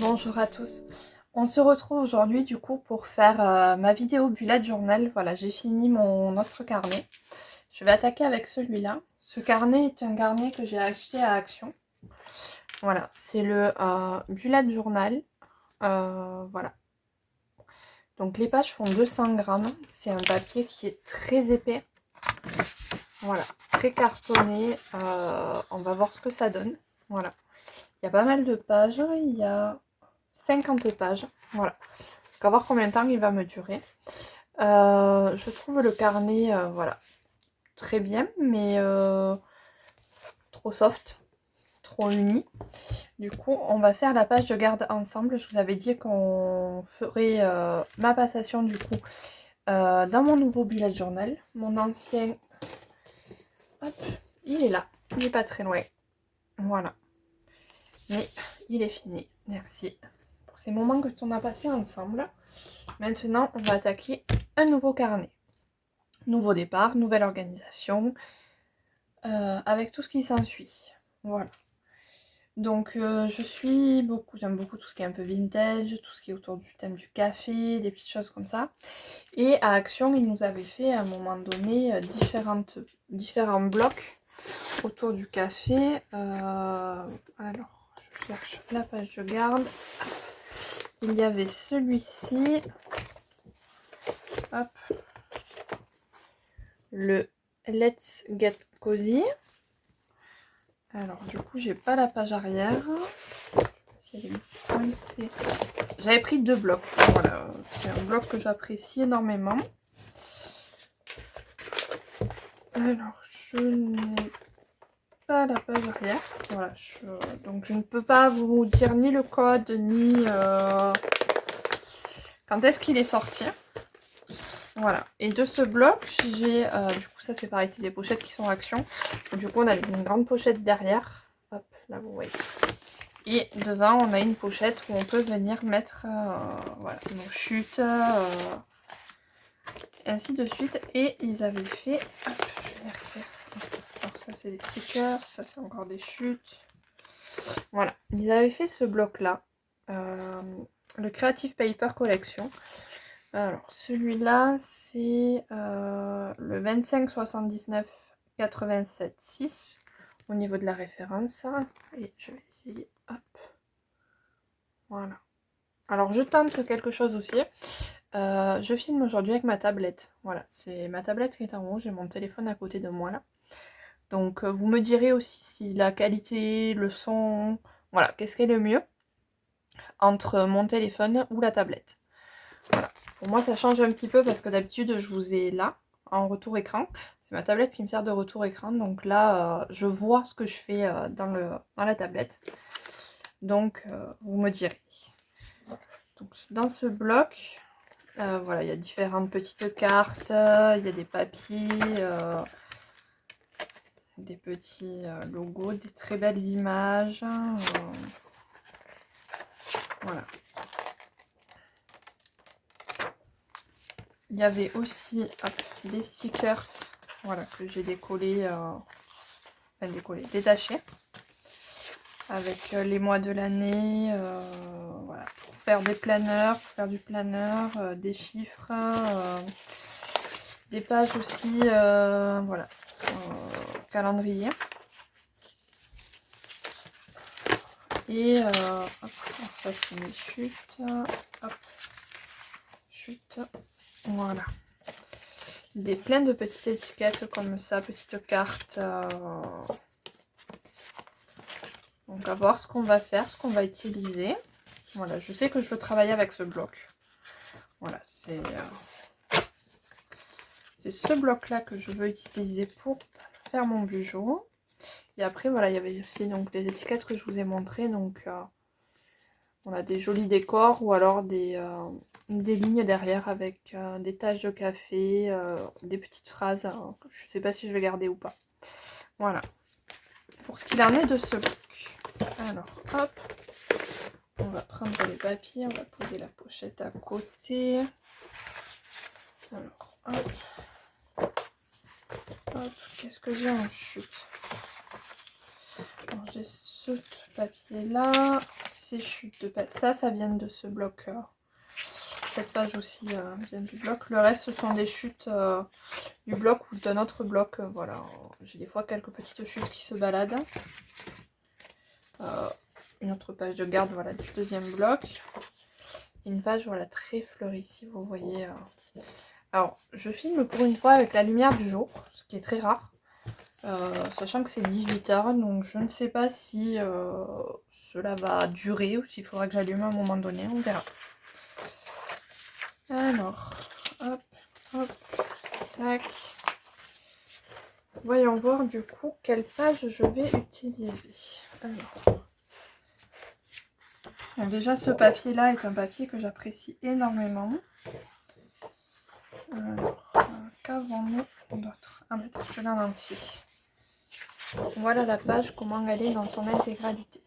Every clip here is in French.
Bonjour à tous. On se retrouve aujourd'hui du coup pour faire ma vidéo bullet journal. Voilà, j'ai fini mon autre carnet. Je vais attaquer avec celui-là. Ce carnet est un carnet que j'ai acheté à Action. Voilà, c'est le bullet journal. Voilà. Donc les pages font 200 grammes. C'est un papier qui est très épais. Voilà, très cartonné. On va voir ce que ça donne. Voilà. Il y a pas mal de pages. Il y a 50 pages. Voilà. On va voir combien de temps il va me durer. Je trouve le carnet, voilà, très bien, mais trop soft, trop uni. Du coup, on va faire la page de garde ensemble. Je vous avais dit qu'on ferait ma passation du coup dans mon nouveau bullet journal. Mon ancien, hop, il est là, il n'est pas très loin. Voilà, mais il est fini. Merci pour ces moments que on a passés ensemble. Maintenant, on va attaquer un nouveau carnet. Nouveau départ, nouvelle organisation, avec tout ce qui s'ensuit. Voilà. Donc j'aime beaucoup tout ce qui est un peu vintage, tout ce qui est autour du thème du café, des petites choses comme ça. Et à Action, ils nous avaient fait à un moment donné différents blocs autour du café. Alors, je cherche la page de garde. Il y avait celui-ci. Hop. Le Let's Get Cozy. Alors du coup j'ai pas la page arrière. J'avais pris 2 blocs. Voilà, c'est un bloc que j'apprécie énormément. Alors je n'ai pas la page arrière. Voilà, donc je ne peux pas vous dire ni le code ni quand est-ce qu'il est sorti. Voilà. Et de ce bloc, j'ai du coup ça c'est pareil, c'est des pochettes qui sont Action. Du coup on a une grande pochette derrière. Hop, là vous voyez. Et devant, on a une pochette où on peut venir mettre voilà, nos chutes, ainsi de suite. Et ils avaient fait... Hop, je vais refaire. Alors ça, c'est des stickers, ça, c'est encore des chutes. Voilà, ils avaient fait ce bloc-là. Le Creative Paper Collection. Alors, celui-là, c'est le 2579 87 6 au niveau de la référence. Et je vais essayer... Hop. Voilà. Alors je tente quelque chose aussi. Je filme aujourd'hui avec ma tablette. Voilà, c'est ma tablette qui est en haut. J'ai mon téléphone à côté de moi là. Donc vous me direz aussi si la qualité, le son, voilà, qu'est-ce qui est le mieux entre mon téléphone ou la tablette. Voilà. Pour moi ça change un petit peu parce que d'habitude je vous ai là en retour écran. C'est ma tablette qui me sert de retour écran. Donc là je vois ce que je fais dans la tablette. Donc vous me direz. Donc, dans ce bloc, voilà, il y a différentes petites cartes, il y a des papiers, des petits logos, des très belles images. Voilà. Il y avait aussi des stickers, voilà, que j'ai décollés, détachés, avec les mois de l'année, voilà, pour faire des planeurs, pour faire du planeur, des chiffres, des pages aussi, voilà, calendrier. Et hop, ça c'est mes chutes, hop, chutes, voilà. Plein de petites étiquettes comme ça, petites cartes. Donc à voir ce qu'on va faire, ce qu'on va utiliser. Voilà, je sais que je veux travailler avec ce bloc. Voilà, c'est ce bloc-là que je veux utiliser pour faire mon bijou. Et après, voilà, il y avait aussi donc les étiquettes que je vous ai montrées. Donc, on a des jolis décors ou alors des lignes derrière avec des taches de café, des petites phrases. Je ne sais pas si je vais garder ou pas. Voilà. Pour ce qu'il en est de ce bloc. Alors, hop. On va prendre les papiers, on va poser la pochette à côté. Alors, hop. Hop, qu'est-ce que j'ai en chute? Alors, j'ai ce papier là, ces chutes de papier. Ça vient de ce bloc. Cette page aussi vient du bloc. Le reste, ce sont des chutes du bloc ou d'un autre bloc. Voilà, j'ai des fois quelques petites chutes qui se baladent. Une autre page de garde, voilà, du deuxième bloc. Une page, voilà, très fleurie, si vous voyez. Alors, je filme pour une fois avec la lumière du jour, ce qui est très rare. Sachant que c'est 18 h, donc je ne sais pas si cela va durer ou s'il faudra que j'allume à un moment donné, on verra. Alors, hop, hop, tac. Voyons voir du coup quelle page je vais utiliser. Alors. Donc déjà, ce papier-là est un papier que j'apprécie énormément. Alors, qu'avons-nous d'autre? Ah, mais attends, je l'ai en entier. Voilà la page, comment elle est dans son intégralité.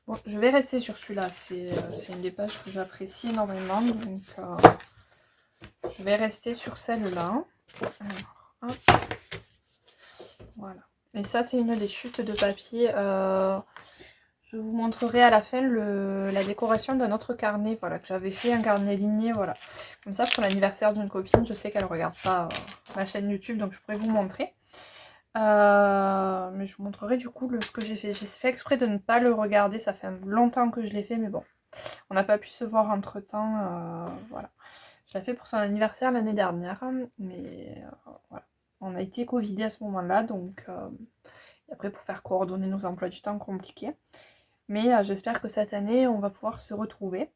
Bon, je vais rester sur celui-là, c'est une des pages que j'apprécie énormément, donc je vais rester sur celle-là. Alors, hop. Voilà. Et ça, c'est une des chutes de papier. Je vous montrerai à la fin la décoration d'un autre carnet, voilà, que j'avais fait, un carnet ligné, voilà. Comme ça, pour l'anniversaire d'une copine, je sais qu'elle regarde ça, ma chaîne YouTube, donc je pourrais vous montrer. Mais je vous montrerai du coup ce que j'ai fait. J'ai fait exprès de ne pas le regarder, ça fait longtemps que je l'ai fait, mais bon, on n'a pas pu se voir entre temps, voilà. Je l'ai fait pour son anniversaire l'année dernière, mais voilà. On a été covidé à ce moment-là, donc et après pour faire coordonner nos emplois du temps compliqué. Mais j'espère que cette année, on va pouvoir se retrouver.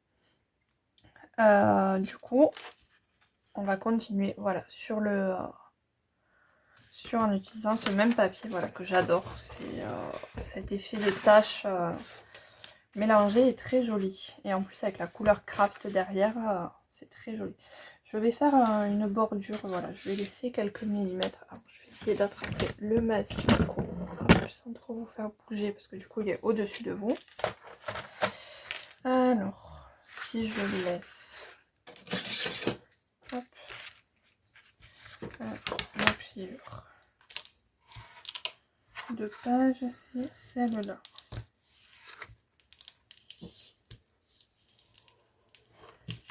Du coup, on va continuer, voilà, en utilisant ce même papier, voilà, que j'adore. C'est cet effet de tache mélangé est très joli. Et en plus, avec la couleur craft derrière, c'est très joli. Je vais faire une bordure, voilà, je vais laisser quelques millimètres. Alors, je vais essayer d'attraper le massicot sans trop vous faire bouger, parce que du coup, il est au-dessus de vous. Alors, si je le laisse, hop, la pliure de page, c'est celle-là.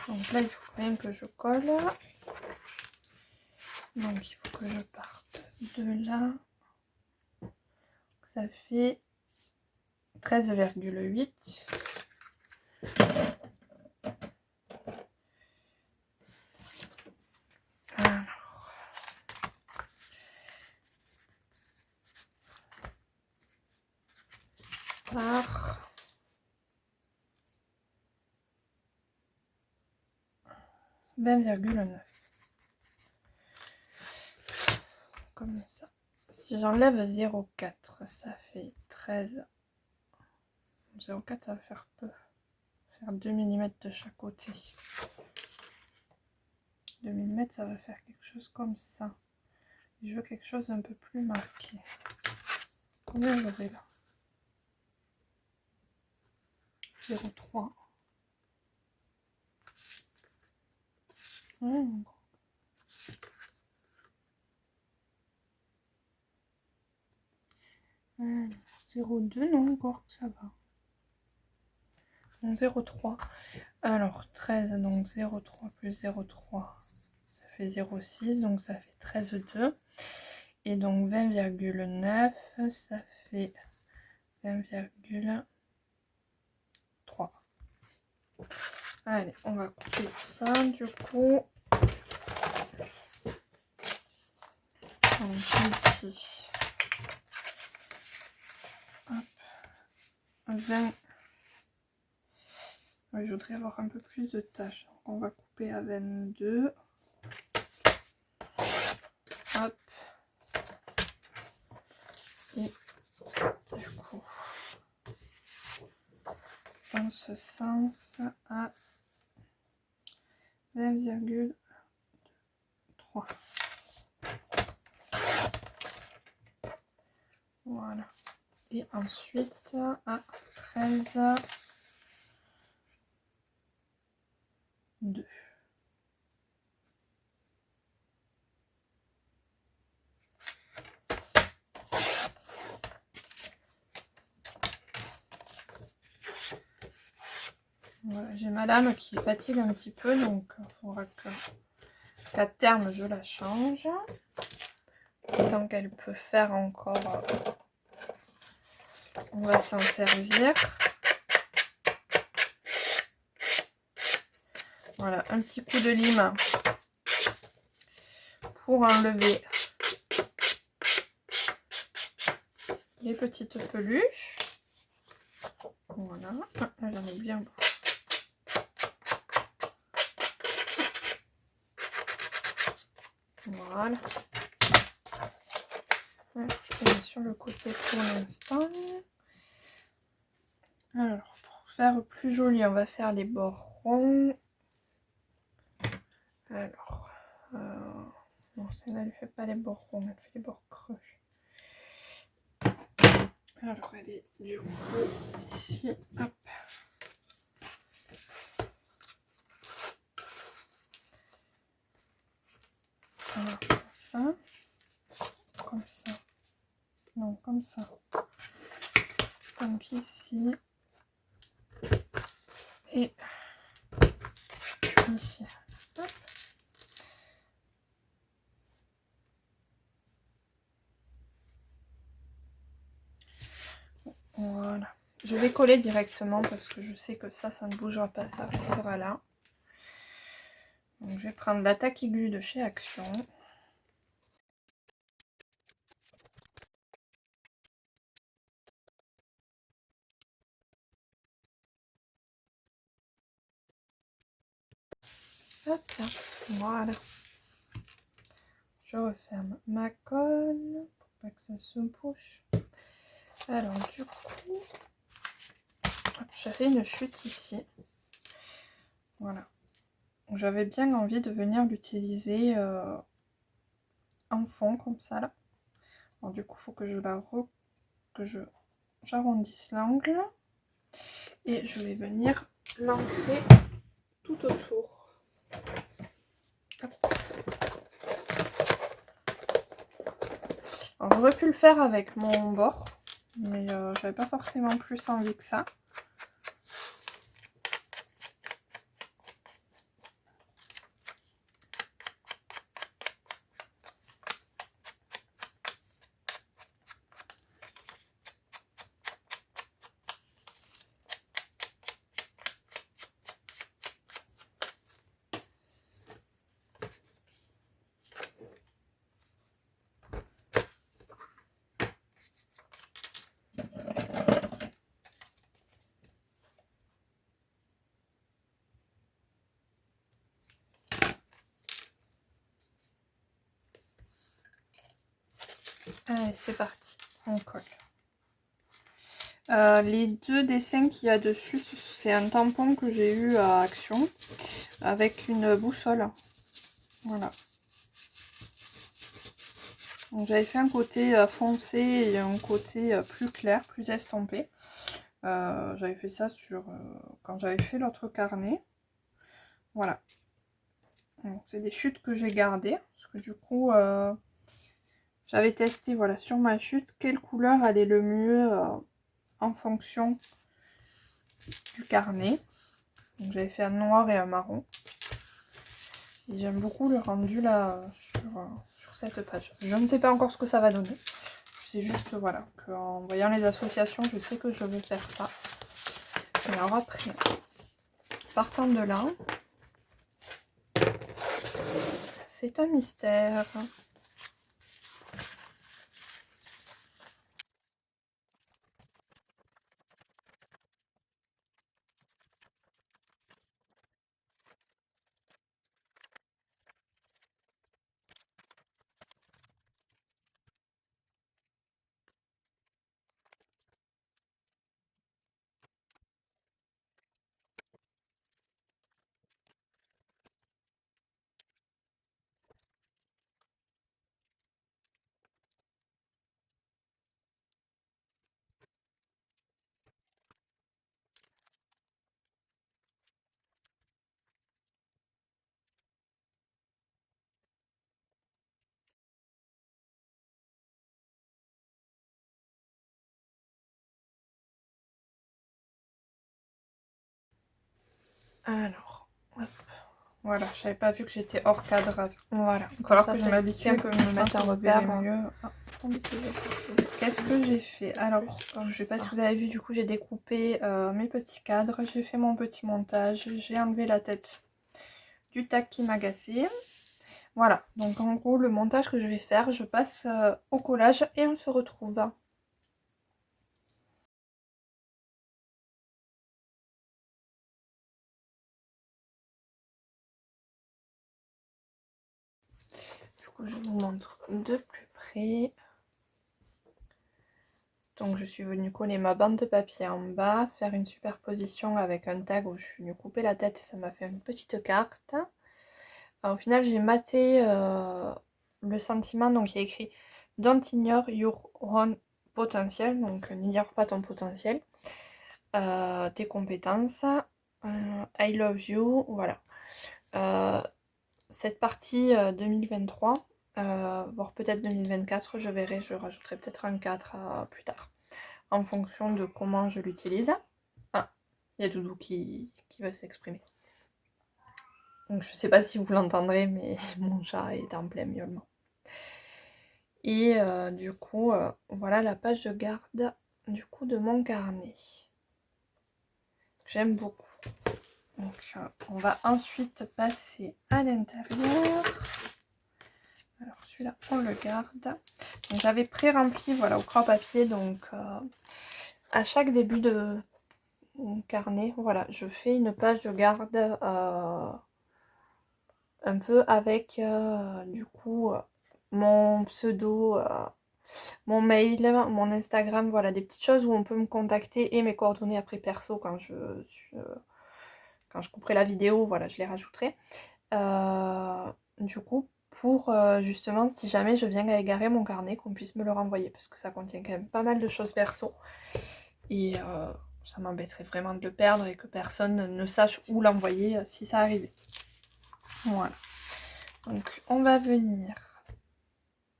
Donc là, il faut quand même que je colle. Donc, il faut que je parte de là. Ça fait 13,8. Par 20,9. Comme ça. Si j'enlève 0,4, ça fait 13. 0,4, ça va faire peu. Faire 2 mm de chaque côté. 2 mm, ça va faire quelque chose comme ça. Je veux quelque chose d'un peu plus marqué. Combien j'aurai là? 0,3. Mmh. 0,2, non, encore que ça va. Donc 0,3. Alors 13, donc 0,3 plus 0,3, ça fait 0,6, donc ça fait 13,2. Et donc 20,9, ça fait 20,3. Allez, on va couper ça du coup. Donc ici, hop, 20. Ouais, je voudrais avoir un peu plus de tâches. Donc on va couper à 22. Hop. Et du coup, dans ce sens, à 20,3. Voilà. Et ensuite à 13,2. Voilà, j'ai ma lame qui fatigue un petit peu, donc il faudra qu'à terme je la change. Tant qu'elle peut faire encore, on va s'en servir. Voilà, un petit coup de lime pour enlever les petites peluches. Voilà, là j'en ai bien. Voilà. Je mets sur le côté pour l'instant. Alors, pour faire plus joli, on va faire les bords ronds. Alors, non, celle-là, elle ne fait pas les bords ronds, elle fait les bords creux. Alors, elle est du coup ici, hop. Alors, comme ça, non, comme ça. Donc ici, et ici. Hop. Voilà. Je vais coller directement parce que je sais que ça ne bougera pas, ça restera là. Donc je vais prendre la taquiglue de chez Action. Hop là, voilà. Je referme ma colle pour pas que ça se bouche. Alors du coup, j'avais une chute ici. Voilà. J'avais bien envie de venir l'utiliser en fond comme ça là. Alors, du coup, il faut que j'arrondisse l'angle et je vais venir l'ancrer tout autour. Alors, j'aurais pu le faire avec mon bord, mais j'avais pas forcément plus envie que ça. Allez, c'est parti, on colle. Les deux dessins qu'il y a dessus, c'est un tampon que j'ai eu à Action avec une boussole. Voilà. J'avais fait un côté foncé et un côté plus clair, plus estompé. J'avais fait ça quand j'avais fait l'autre carnet. Voilà. C'est des chutes que j'ai gardées. Parce que du coup, j'avais testé voilà, sur ma chute quelle couleur allait le mieux en fonction du carnet. Donc j'avais fait un noir et un marron. Et j'aime beaucoup le rendu là sur cette page. Je ne sais pas encore ce que ça va donner. Je sais juste voilà qu'en voyant les associations, je sais que je veux faire ça. Et alors après, partant de là, c'est un mystère. Alors, hop. Voilà, j'avais pas vu que j'étais hors cadre. Voilà, il va falloir que que je je m'habitue un peu, me mettre en repère. Qu'est-ce que j'ai fait? Alors, je sais pas si vous avez vu, du coup j'ai découpé mes petits cadres, j'ai fait mon petit montage, j'ai enlevé la tête du tac qui m'agaçait. Voilà, donc en gros le montage que je vais faire, je passe au collage et on se retrouve. Du coup je vous montre de plus près. Donc je suis venue coller ma bande de papier en bas, faire une superposition avec un tag où je suis venue couper la tête et ça m'a fait une petite carte. Alors, au final j'ai maté le sentiment, donc il y a écrit Don't ignore your own potential, donc n'ignore pas ton potentiel, tes compétences, I love you, voilà. Cette partie 2023, voire peut-être 2024, je verrai, je rajouterai peut-être un 4 plus tard, en fonction de comment je l'utilise. Ah, il y a Doudou qui veut s'exprimer. Donc je sais pas si vous l'entendrez, mais mon chat est en plein miaulement. Et du coup, voilà la page de garde du coup de mon carnet. J'aime beaucoup. Donc on va ensuite passer à l'intérieur. Alors celui-là, on le garde. Donc j'avais pré-rempli, voilà, au crayon papier, donc à chaque début de carnet, voilà, je fais une page de garde un peu avec du coup mon pseudo, mon mail, mon Instagram, voilà, des petites choses où on peut me contacter et mes coordonnées après perso quand je couperai la vidéo, voilà, je les rajouterai. Du coup, pour justement, si jamais je viens à égarer mon carnet, qu'on puisse me le renvoyer, parce que ça contient quand même pas mal de choses perso. Et ça m'embêterait vraiment de le perdre et que personne ne sache où l'envoyer si ça arrivait. Voilà. Donc, on va venir.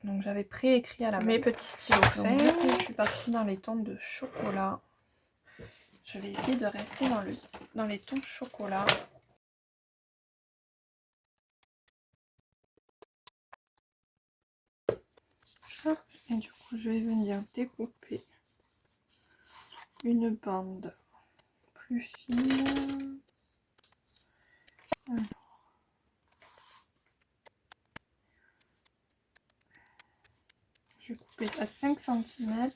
Donc, j'avais préécrit à la main mes petits stylos faits. Je suis partie dans les tons de chocolat. Je vais essayer de rester dans les tons chocolat. Et du coup, je vais venir découper une bande plus fine. Alors. Je vais couper à 5 cm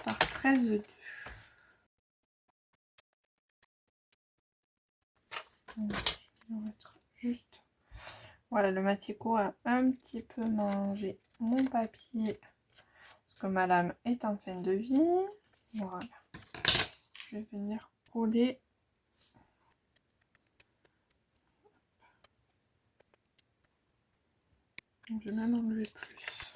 par 13,2. Je vais mettre juste. Voilà, le Matico a un petit peu mangé mon papier parce que ma lame est en fin de vie. Voilà. Je vais venir coller. Je vais même enlever plus.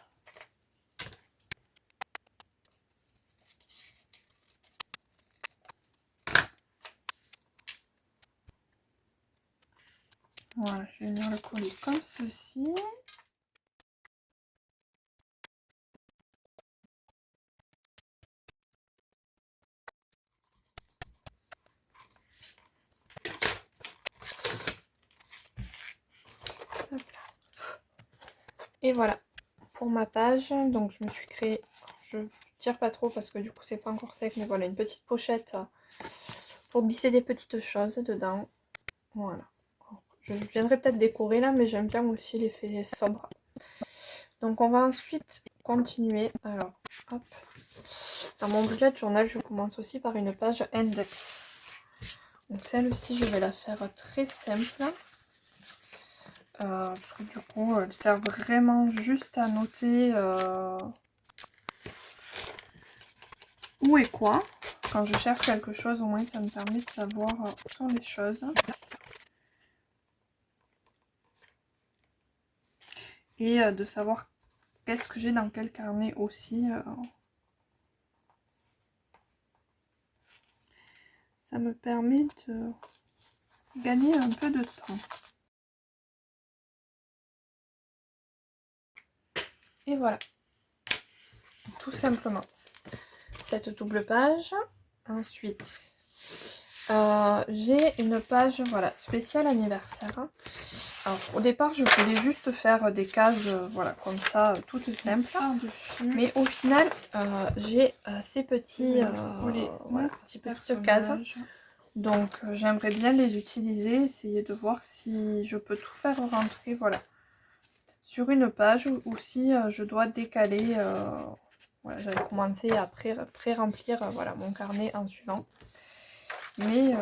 Voilà, je vais venir le coller comme ceci. Et voilà pour ma page. Donc je me suis créé, je tire pas trop parce que du coup c'est pas encore sec, mais voilà, une petite pochette pour glisser des petites choses dedans. Voilà. Je viendrai peut-être décorer là, mais j'aime bien aussi l'effet sobre. Donc on va ensuite continuer. Alors, hop. Dans mon bullet journal, je commence aussi par une page index. Donc celle-ci, je vais la faire très simple. Parce que du coup, elle sert vraiment juste à noter où et quoi. Quand je cherche quelque chose, au moins ça me permet de savoir où sont les choses. Et de savoir qu'est-ce que j'ai dans quel carnet aussi. Ça me permet de gagner un peu de temps. Et voilà. Tout simplement. Cette double page. Ensuite, J'ai une page voilà, spéciale anniversaire. Alors au départ je voulais juste faire des cases voilà, comme ça, toutes simples. Mais au final j'ai ces petits voilà, ces petites cases. Donc j'aimerais bien les utiliser, essayer de voir si je peux tout faire rentrer voilà, sur une page ou si je dois décaler. Voilà, j'avais commencé à pré-remplir voilà, mon carnet en suivant. Mais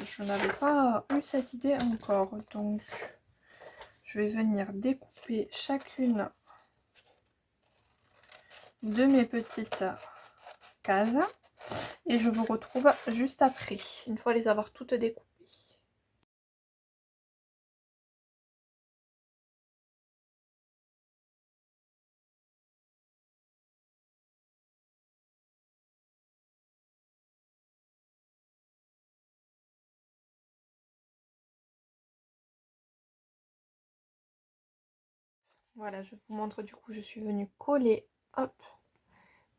je n'avais pas eu cette idée encore. Donc je vais venir découper chacune de mes petites cases. Et je vous retrouve juste après, une fois les avoir toutes découpées. Voilà, je vous montre du coup, je suis venue coller, hop,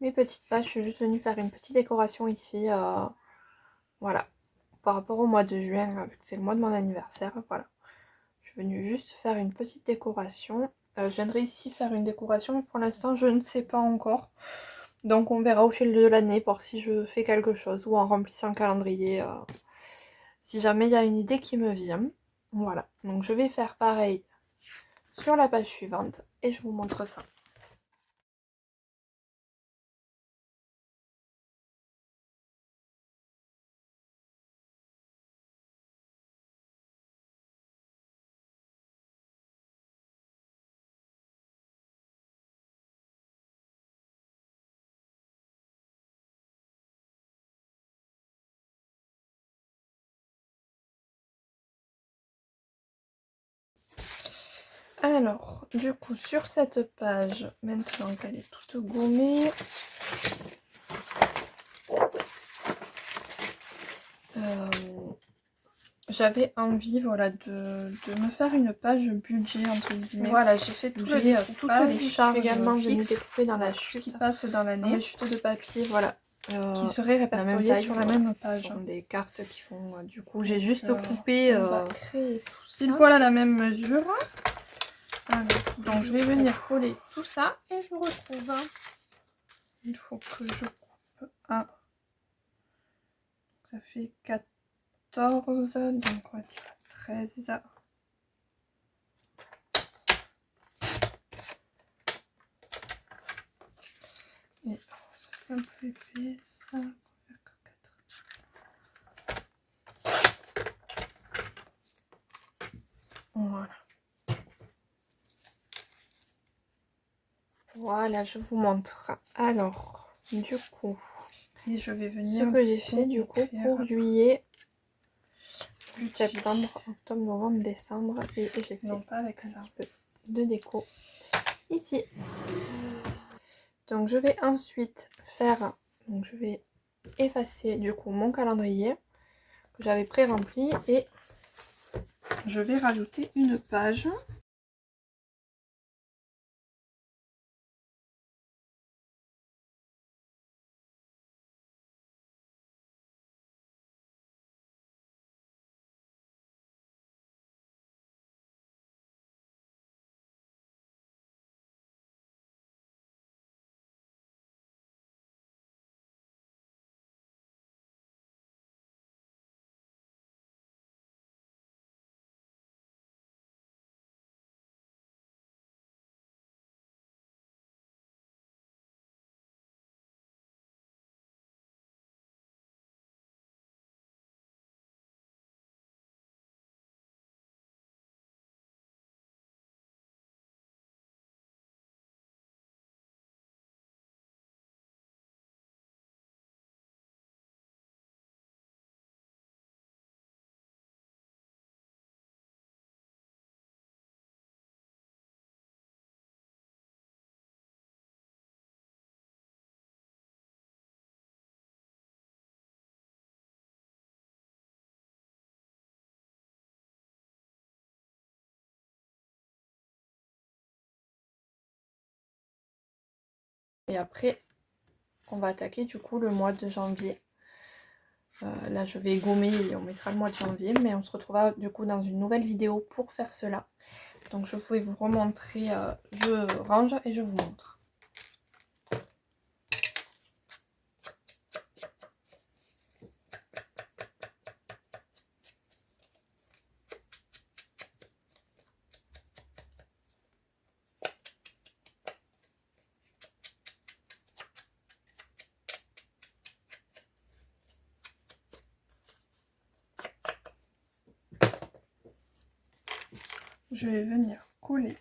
mes petites pages. Je suis juste venue faire une petite décoration ici, voilà, par rapport au mois de juin, vu que c'est le mois de mon anniversaire, voilà. Je suis venue juste faire une petite décoration. Je viendrai ici faire une décoration, mais pour l'instant, je ne sais pas encore. Donc on verra au fil de l'année, voir si je fais quelque chose, ou en remplissant le calendrier, si jamais il y a une idée qui me vient. Voilà, donc je vais faire pareil sur la page suivante, et je vous montre ça. Alors, du coup, sur cette page, maintenant qu'elle est toute gommée, j'avais envie voilà, de me faire une page budget, entre guillemets. Voilà, j'ai fait toutes les charges également venues découper dans la chute qui passe dans l'année. Les chutes de papier, voilà. Qui seraient répertoriées sur la même page. Ce sont des cartes qui font, du coup, j'ai juste coupé pile poil à la même mesure. Donc je vais venir coller tout ça et je vous retrouve. Il faut que je coupe un. Ça fait 14, donc on va dire 13. Et ça fait un peu épais, ça. On va faire que 4. Voilà. Voilà, je vous montre. Alors, du coup, et je vais venir ce que j'ai fait du coup pour juillet, septembre, octobre, novembre, décembre, et j'ai fait pas avec un petit peu de déco ici. Donc je vais ensuite faire, donc je vais effacer du coup mon calendrier que j'avais pré-rempli et je vais rajouter une page. Et après, on va attaquer du coup le mois de janvier. Là, je vais gommer et on mettra le mois de janvier, mais on se retrouvera du coup dans une nouvelle vidéo pour faire cela. Donc, je vais vous remontrer, je range et je vous montre. Je vais venir coller